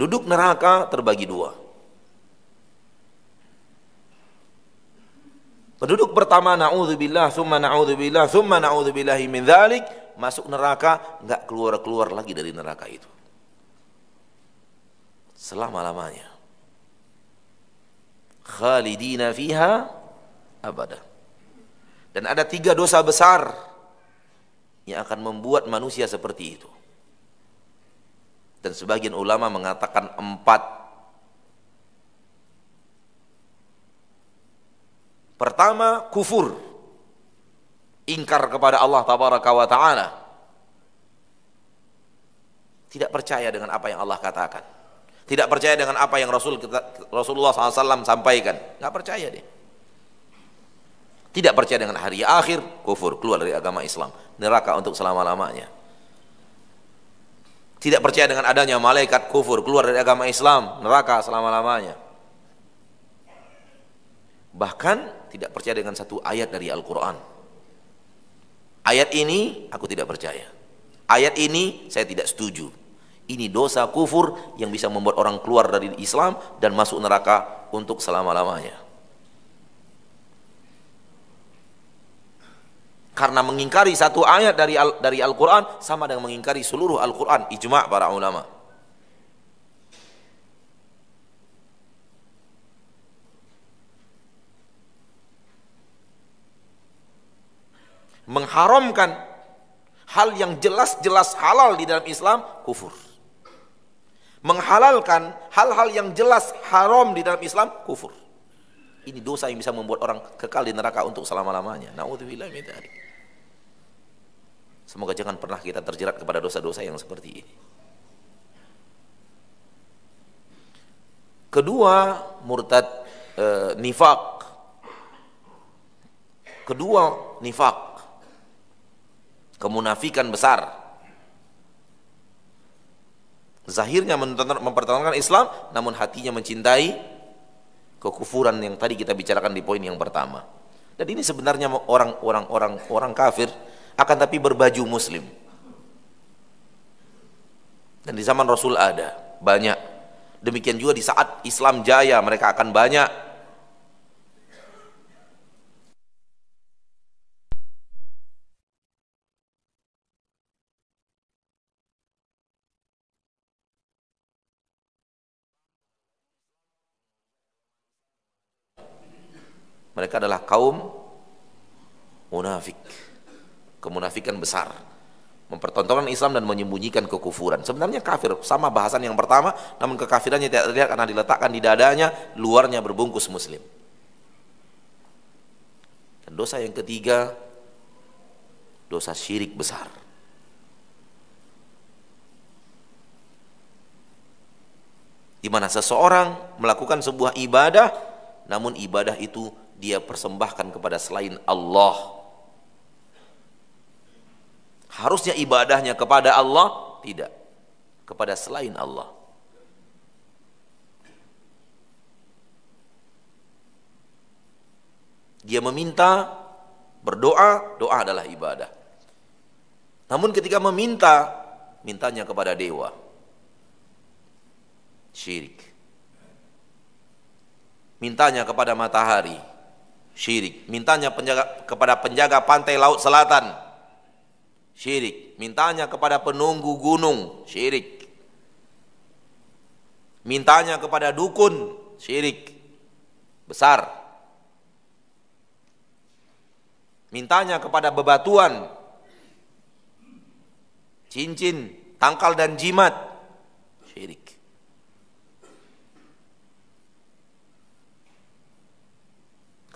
Penduduk neraka terbagi dua. Penduduk pertama, na'udzubillah, summa na'udzubillah, summa na'udzubillahi min dzalik, masuk neraka, enggak keluar-keluar lagi dari neraka itu selama-lamanya. Khalidina fiha abada. Dan ada 3 dosa besar yang akan membuat manusia seperti itu. Dan sebagian ulama mengatakan 4. Pertama, kufur, ingkar kepada Allah tabaraka wa ta'ala, tidak percaya dengan apa yang Allah katakan, tidak percaya dengan apa yang Rasulullah SAW sampaikan, nggak percaya dia. Tidak percaya dengan hari akhir, kufur, keluar dari agama Islam, neraka untuk selama-lamanya. Tidak percaya dengan adanya malaikat, kufur, keluar dari agama Islam, neraka selama-lamanya. Bahkan tidak percaya dengan satu ayat dari Al-Quran. Ayat ini aku tidak percaya, ayat ini saya tidak setuju. Ini dosa kufur yang bisa membuat orang keluar dari Islam dan masuk neraka untuk selama-lamanya. Karena mengingkari satu ayat dari Al-Quran sama dengan mengingkari seluruh Al-Quran, ijma' para ulama. Mengharamkan hal yang jelas-jelas halal di dalam Islam, kufur. Menghalalkan hal-hal yang jelas haram di dalam Islam, kufur. Ini dosa yang bisa membuat orang kekal di neraka untuk selama-lamanya. Na'udzubillah min dzalik. Semoga jangan pernah kita terjerat kepada dosa-dosa yang seperti ini. Kedua, murtad, nifaq. Kedua, nifaq, kemunafikan besar. Zahirnya mempertahankan Islam, namun hatinya mencintai kekufuran yang tadi kita bicarakan di poin yang pertama. Dan ini sebenarnya orang kafir, akan tapi berbaju muslim. Dan di zaman Rasul ada banyak. Demikian juga di saat Islam jaya, mereka akan banyak. Mereka adalah kaum munafik, kemunafikan besar, mempertontonkan Islam dan menyembunyikan kekufuran. Sebenarnya kafir, sama bahasan yang pertama, namun kekafirannya tidak terlihat karena diletakkan di dadanya, luarnya berbungkus muslim. Dan dosa yang ketiga, dosa syirik besar. Di mana seseorang melakukan sebuah ibadah, namun ibadah itu dia persembahkan kepada selain Allah. Harusnya ibadahnya kepada Allah, tidak, kepada selain Allah. Dia meminta, berdoa, doa adalah ibadah. Namun ketika meminta, mintanya kepada dewa, syirik. Mintanya kepada matahari, syirik. Mintanya kepada penjaga pantai laut selatan, syirik. Mintanya kepada penunggu gunung, syirik. Mintanya kepada dukun, syirik besar. Mintanya kepada bebatuan, cincin, tangkal dan jimat, syirik.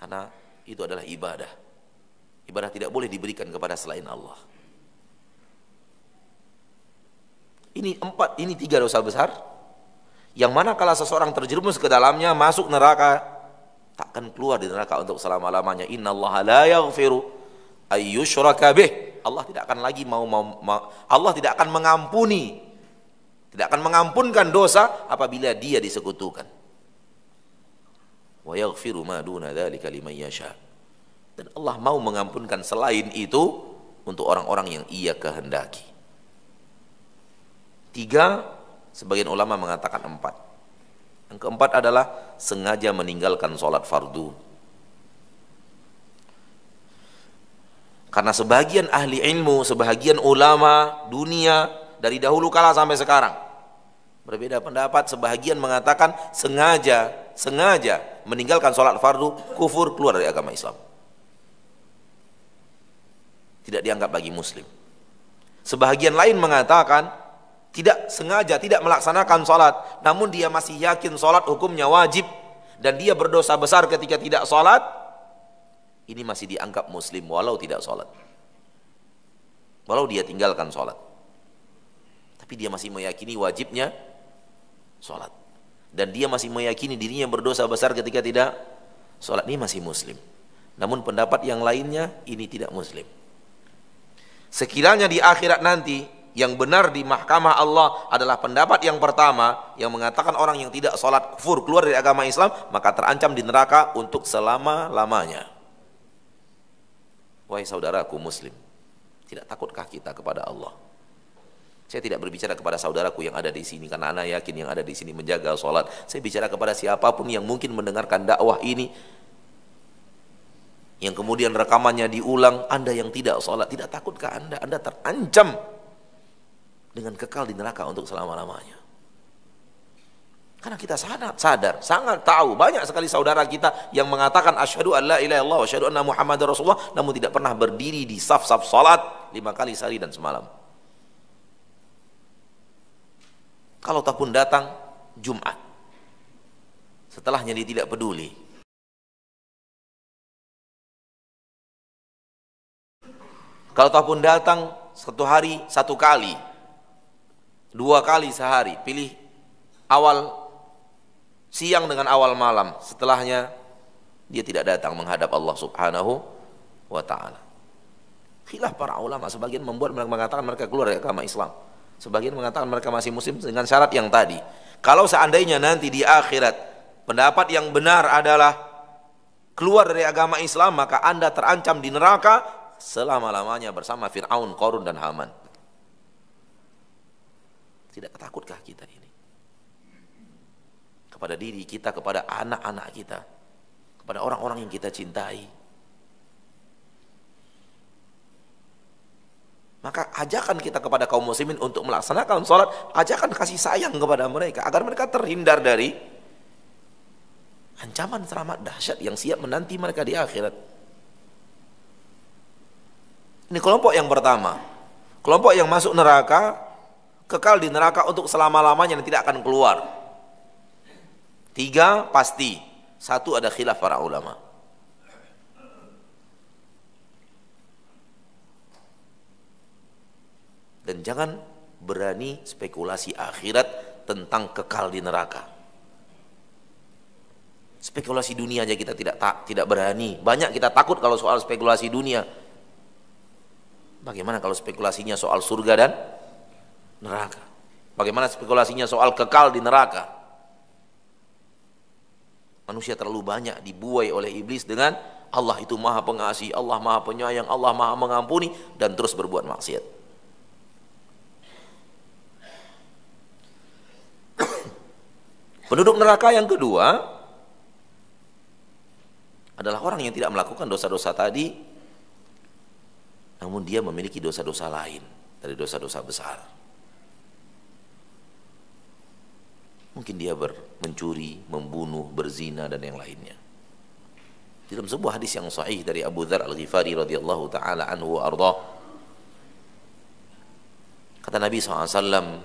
Karena itu adalah ibadah. Ibadah tidak boleh diberikan kepada selain Allah. Ini 3 dosa besar, yang mana kalau seseorang terjerumus ke dalamnya, masuk neraka, takkan keluar di neraka untuk selama-lamanya. Innallaha la yaghfiru ayyushraka bih. Allah tidak akan lagi Allah tidak akan mengampuni, tidak akan mengampunkan dosa apabila dia disekutukan. Wa yaghfiru ma duna dzalika liman yasha. Dan Allah mau mengampunkan selain itu untuk orang-orang yang Ia kehendaki. 3, Sebagian ulama mengatakan 4. Yang keempat adalah sengaja meninggalkan sholat fardu. Karena sebagian ahli ilmu, sebagian ulama dunia dari dahulu kala sampai sekarang berbeda pendapat. Sebagian mengatakan sengaja meninggalkan sholat fardu, kufur, keluar dari agama Islam, tidak dianggap bagi muslim. Sebagian lain mengatakan tidak sengaja, tidak melaksanakan sholat, namun dia masih yakin sholat hukumnya wajib dan dia berdosa besar ketika tidak sholat, ini masih dianggap muslim walau tidak sholat, walau dia tinggalkan sholat, tapi dia masih meyakini wajibnya sholat, dan dia masih meyakini dirinya berdosa besar ketika tidak sholat, ini masih muslim. Namun pendapat yang lainnya ini tidak muslim. Sekiranya di akhirat nanti yang benar di mahkamah Allah adalah pendapat yang pertama yang mengatakan orang yang tidak sholat kufur, keluar dari agama Islam, maka terancam di neraka untuk selama-lamanya. Wahai saudaraku muslim, tidak takutkah kita kepada Allah? Saya tidak berbicara kepada saudaraku yang ada di sini, karena anak yakin yang ada di sini menjaga sholat. Saya bicara kepada siapapun yang mungkin mendengarkan dakwah ini, yang kemudian rekamannya diulang. Anda yang tidak sholat, tidak takutkah Anda terancam dengan kekal di neraka untuk selama-lamanya? Karena kita sadar, sangat tahu banyak sekali saudara kita yang mengatakan asyhadu an la ilaha illallah wa asyhadu anna muhammadar rasulullah, namun tidak pernah berdiri di saf-saf salat 5 kali sehari dan semalam. Kalau tak pun datang Jumat, setelahnya dia tidak peduli. Kalau tak pun datang 1 hari 1 kali, 2 kali sehari, pilih awal siang dengan awal malam, setelahnya dia tidak datang menghadap Allah subhanahu wa ta'ala. Khilaf para ulama, sebagian mengatakan mereka keluar dari agama Islam, sebagian mengatakan mereka masih muslim dengan syarat yang tadi. Kalau seandainya nanti di akhirat pendapat yang benar adalah keluar dari agama Islam, maka Anda terancam di neraka selama-lamanya bersama Fir'aun, Qarun dan Haman. Tidak takutkah kita ini kepada diri kita, kepada anak-anak kita, kepada orang-orang yang kita cintai? Maka ajakan kita kepada kaum muslimin untuk melaksanakan sholat, ajakan kasih sayang kepada mereka agar mereka terhindar dari ancaman teramat dahsyat yang siap menanti mereka di akhirat. Ini kelompok yang pertama, kelompok yang masuk neraka, kekal di neraka untuk selama-lamanya dan tidak akan keluar. 3 pasti, 1 ada khilaf para ulama. Dan jangan berani spekulasi akhirat tentang kekal di neraka. Spekulasi dunia aja kita tidak berani. Banyak kita takut kalau soal spekulasi dunia. Bagaimana kalau spekulasinya soal surga dan neraka? Bagaimana spekulasinya soal kekal di neraka? Manusia terlalu banyak dibuai oleh iblis dengan Allah itu maha pengasih, Allah maha penyayang, Allah maha mengampuni, dan terus berbuat maksiat. Penduduk neraka yang kedua adalah orang yang tidak melakukan dosa-dosa tadi, namun dia memiliki dosa-dosa lain dari dosa-dosa besar. Mungkin dia mencuri, membunuh, berzina dan yang lainnya. Dalam sebuah hadis yang sahih dari Abu Dzar Al-Ghifari radhiyallahu taala anhu wa ardhah, kata Nabi SAW,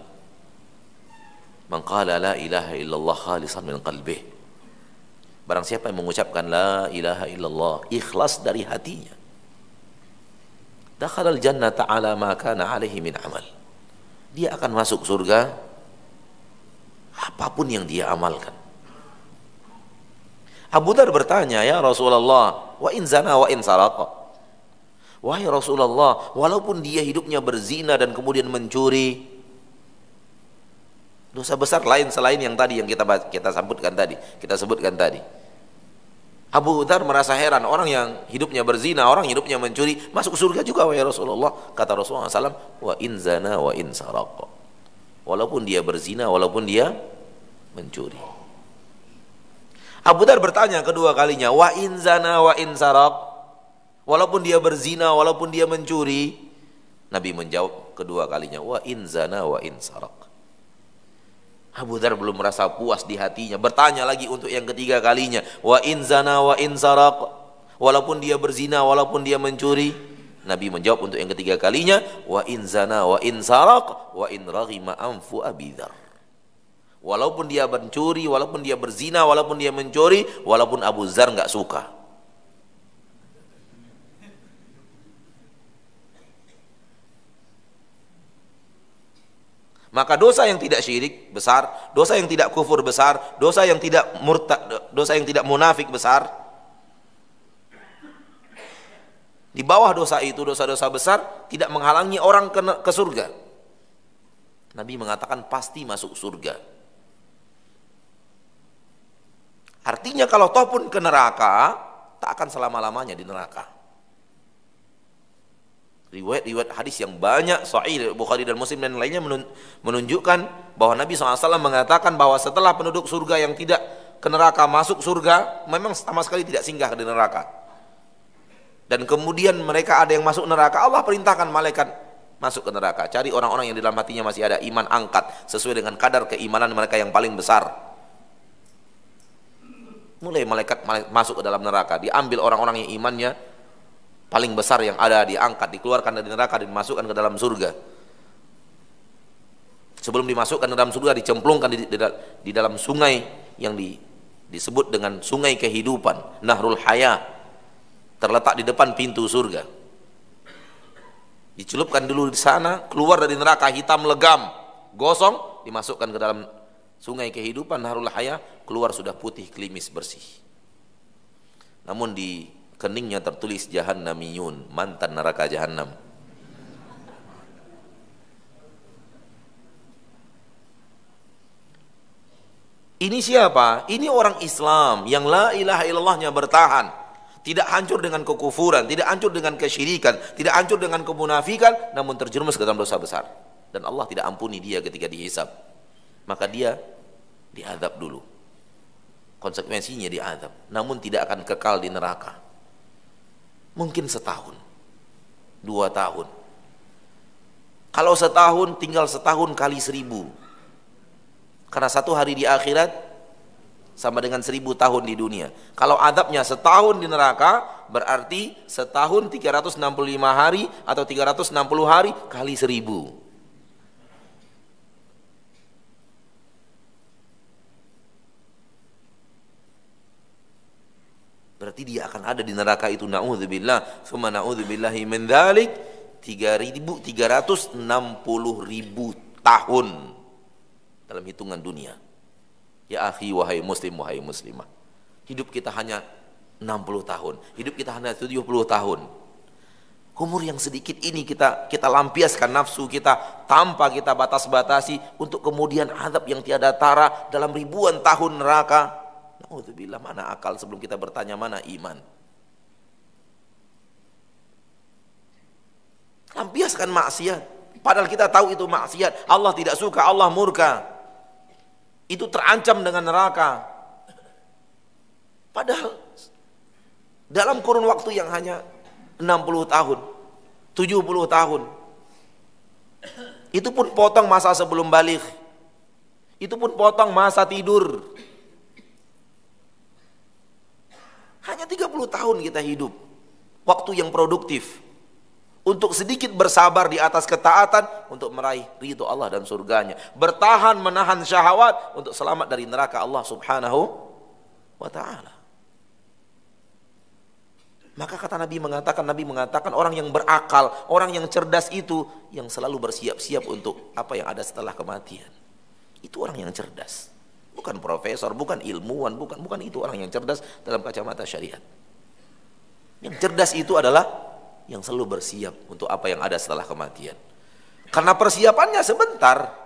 "Man qala la ilaha illallah khalisan min qalbih." Barang siapa yang mengucapkan la ilaha illallah ikhlas dari hatinya, dakhalal jannata ala ma kana alaihi min amal. Dia akan masuk surga apapun yang dia amalkan. Abu Dzar bertanya, "Ya Rasulullah, wa in zana wa in saraqa?" Wahai Rasulullah, walaupun dia hidupnya berzina dan kemudian mencuri, dosa besar lain selain yang tadi yang kita sebutkan tadi. Abu Dzar merasa heran, orang yang hidupnya berzina, orang hidupnya mencuri, masuk surga juga wahai Rasulullah. Kata Rasulullah SAW, wa in zana wa in saraqa. walaupun dia berzina, walaupun dia mencuri. Abu Dzar bertanya kedua kalinya, wa in zana wa in saraq, walaupun dia berzina, walaupun dia mencuri. Nabi menjawab kedua kalinya, wa in zana wa in saraq. Abu Dzar belum merasa puas di hatinya, bertanya lagi untuk yang ketiga kalinya, wa in zana wa in saraq, walaupun dia berzina, walaupun dia mencuri. Nabi menjawab untuk yang ketiga kalinya, wa in zana wa in saraq wa in raghima anfu Abi Dzar. Walaupun dia mencuri, walaupun dia berzina, walaupun dia mencuri, walaupun Abu Dzar nggak suka. Maka dosa yang tidak syirik besar, dosa yang tidak kufur besar, dosa yang tidak murtad, dosa yang tidak munafik besar. Di bawah dosa itu, dosa-dosa besar tidak menghalangi orang ke surga. Nabi mengatakan pasti masuk surga. Artinya kalau toh pun ke neraka, tak akan selama-lamanya di neraka. Riwayat-riwayat hadis yang banyak, Sahih Bukhari dan Muslim dan lainnya menunjukkan bahwa Nabi SAW mengatakan bahwa setelah penduduk surga yang tidak ke neraka masuk surga, memang sama sekali tidak singgah di neraka. Dan kemudian mereka ada yang masuk neraka, Allah perintahkan malaikat masuk ke neraka. Cari orang-orang yang di dalam hatinya masih ada iman, angkat sesuai dengan kadar keimanan mereka yang paling besar. Mulai malaikat masuk ke dalam neraka, diambil orang-orang yang imannya paling besar yang ada, diangkat, dikeluarkan dari neraka dan dimasukkan ke dalam surga. Sebelum dimasukkan ke dalam surga, dicemplungkan di dalam sungai yang disebut dengan sungai kehidupan, Nahrul Haya, terletak di depan pintu surga. Dicelupkan dulu di sana, keluar dari neraka hitam legam, gosong, dimasukkan ke dalam sungai kehidupan Nahrul Haya, keluar sudah putih klimis bersih. Namun di keningnya tertulis Jahannamiyun, mantan neraka Jahannam. Ini siapa? Ini orang Islam yang la ilaha illallahnya bertahan, tidak hancur dengan kekufuran, tidak hancur dengan kesyirikan, tidak hancur dengan kemunafikan, namun terjerumus ke dalam dosa besar, dan Allah tidak ampuni dia ketika dihisab. Maka dia diazab dulu, konsekuensinya diazab, namun tidak akan kekal di neraka. Mungkin setahun, 2 tahun. Kalau setahun, tinggal setahun kali 1000. Karena 1 hari di akhirat sama dengan 1000 tahun di dunia. Kalau azabnya setahun di neraka, berarti setahun 365 hari atau 360 hari kali 1000. Berarti dia akan ada di neraka itu, na'udzubillah, summa na'udzubillahi min dzalik, 360.000 tahun dalam hitungan dunia. Ya akhi, wahai muslim, wahai muslimah, hidup kita hanya 60 tahun, hidup kita hanya 70 tahun. Umur yang sedikit ini kita lampiaskan nafsu kita tanpa kita batas-batasi untuk kemudian azab yang tiada tara dalam ribuan tahun neraka. Na'udzubillah, mana akal sebelum kita bertanya mana iman. Lampiaskan maksiat, padahal kita tahu itu maksiat, Allah tidak suka, Allah murka, itu terancam dengan neraka. Padahal dalam kurun waktu yang hanya 60 tahun, 70 tahun, itu pun potong masa sebelum balik, itu pun potong masa tidur. Hanya 30 tahun kita hidup, waktu yang produktif untuk sedikit bersabar di atas ketaatan untuk meraih ridho Allah dan surganya, bertahan menahan syahwat untuk selamat dari neraka Allah subhanahu wa ta'ala. Maka kata Nabi mengatakan orang yang berakal, orang yang cerdas itu yang selalu bersiap-siap untuk apa yang ada setelah kematian. Itu orang yang cerdas. Bukan profesor, bukan ilmuwan, bukan itu orang yang cerdas dalam kacamata syariat. Yang cerdas itu adalah yang selalu bersiap untuk apa yang ada setelah kematian. Karena persiapannya sebentar.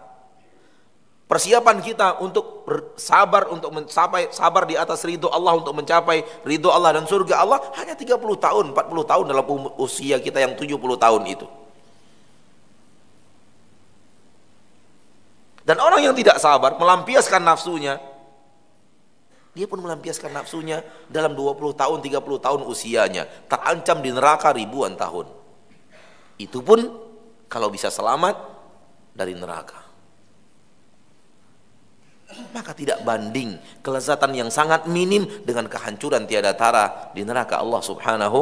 Persiapan kita untuk sabar, untuk mencapai sabar di atas ridho Allah, untuk mencapai ridho Allah dan surga Allah hanya 30 tahun, 40 tahun dalam usia kita yang 70 tahun itu. Dan orang yang tidak sabar melampiaskan nafsunya, dia pun melampiaskan nafsunya dalam 20 tahun, 30 tahun usianya, terancam di neraka ribuan tahun. Itu pun kalau bisa selamat dari neraka. Maka tidak banding kelezatan yang sangat minim dengan kehancuran tiada tara di neraka Allah Subhanahu